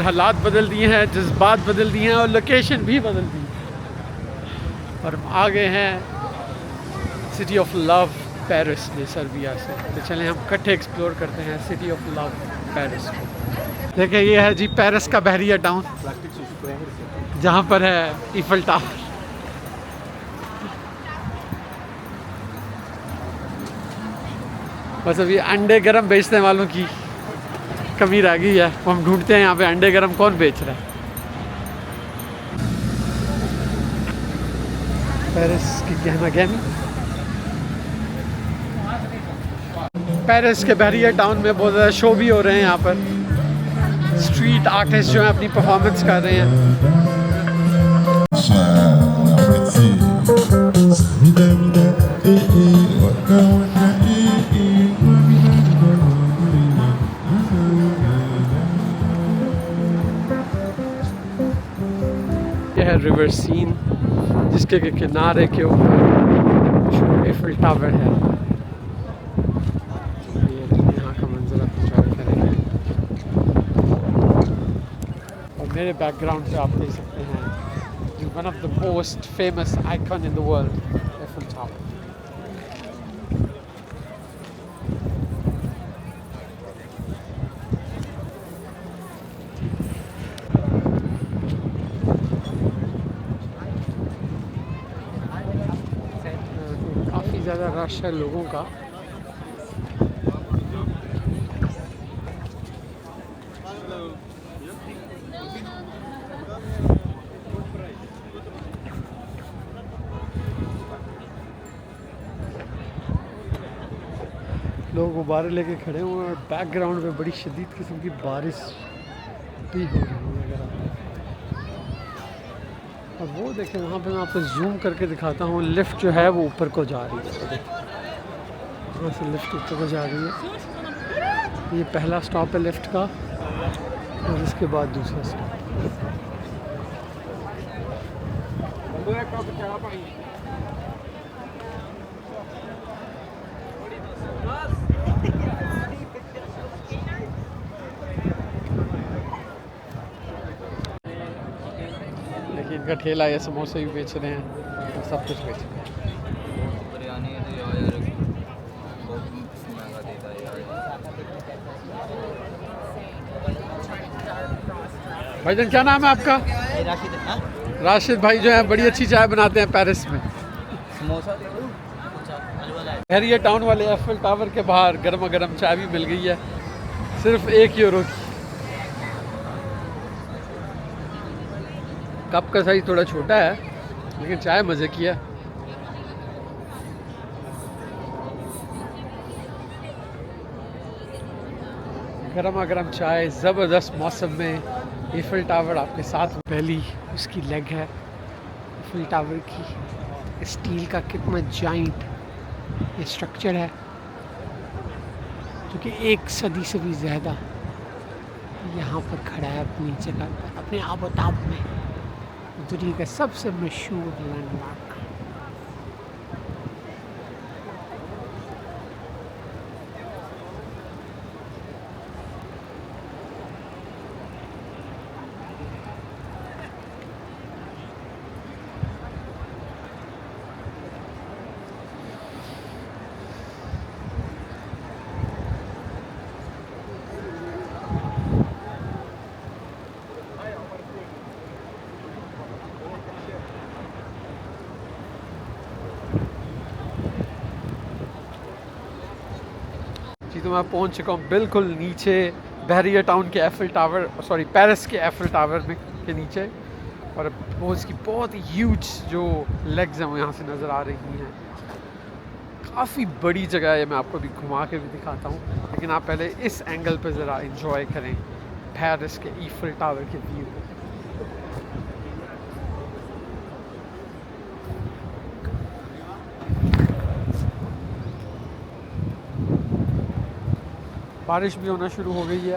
हालात बदल दिए हैं, जज्बात बदल दिए हैं और लोकेशन भी बदल दी है। और हम आ गए हैं सिटी ऑफ लव पेरिस में, सर्बिया से। तो चलें हम इकट्ठे एक्सप्लोर करते हैं सिटी ऑफ लव पेरिस को। देखिए ये है जी पेरिस का बहरिया टाउन, जहाँ पर है ईफल टावर। बस अभी अंडे गरम बेचने वालों की कमी रह गई है, वो हम ढूंढते हैं यहाँ पे अंडे गरम कौन बेच रहा है। पेरिस की गहमा गहमी। पेरिस के बहरिया टाउन में बहुत ज़्यादा शो भी हो रहे हैं। यहाँ पर स्ट्रीट आर्टिस्ट जो हैं अपनी परफॉर्मेंस कर रहे हैं। यह है रिवर सीन, जिसके किनारे के ऊपर एफिल टावर है। यहाँ का मंजर आप एंजॉय करेंगे। और मेरे बैकग्राउंड पे आप देख सकते हैं one of the most famous icon in the world, Eiffel tower. काफ़ी ज़्यादा रश है लोगों का। लोग गुब्बारे लेके खड़े हुए हैं और बैकग्राउंड में बड़ी शदीद किस्म की बारिश भी हो रही है। अगर और वो देखें वहाँ पे मैं आपको जूम करके दिखाता हूँ, लिफ्ट जो है वो ऊपर को जा रही है। वहाँ से लिफ्ट ऊपर को जा रही है। ये पहला स्टॉप है लिफ्ट का और इसके बाद दूसरा स्टॉप। देखिए इनका ठेला है, समोसे भी बेच रहे हैं, सब कुछ बेच रहे हैं। भाईजान क्या नाम है आपका? राशिद। राशिद भाई जो है बड़ी अच्छी चाय बनाते हैं पेरिस में। समोसा बहरिया टाउन वाले एफिल टावर के बाहर गर्मा गर्म चाय भी मिल गई है, सिर्फ 1 यूरो की। कप का साइज थोड़ा छोटा है लेकिन चाय मज़े की है। गर्मा गर्म चाय ज़बरदस्त मौसम में, ईफिल टावर आपके साथ। पहली उसकी लेग है ईफिल टावर की। स्टील का कितना जाइंट ये स्ट्रक्चर है, जो कि 1 सदी से भी ज़्यादा यहाँ पर खड़ा है अपनी जगह पर, अपने आबोताब में। दुनिया का सबसे मशहूर लैंडमार्क। तो मैं पहुंच चुका हूँ बिल्कुल नीचे बहरिया टाउन के एफिल टावर, सॉरी पेरिस के एफिल टावर में के नीचे। और वो इसकी बहुत ही ह्यूज जो लेग्स हैं वो यहाँ से नज़र आ रही हैं। काफ़ी बड़ी जगह है, मैं आपको भी घुमा के भी दिखाता हूँ, लेकिन आप पहले इस एंगल पर ज़रा इंजॉय करें पेरिस के ईफिल टावर के व्यू। बारिश भी होना शुरू हो गई है।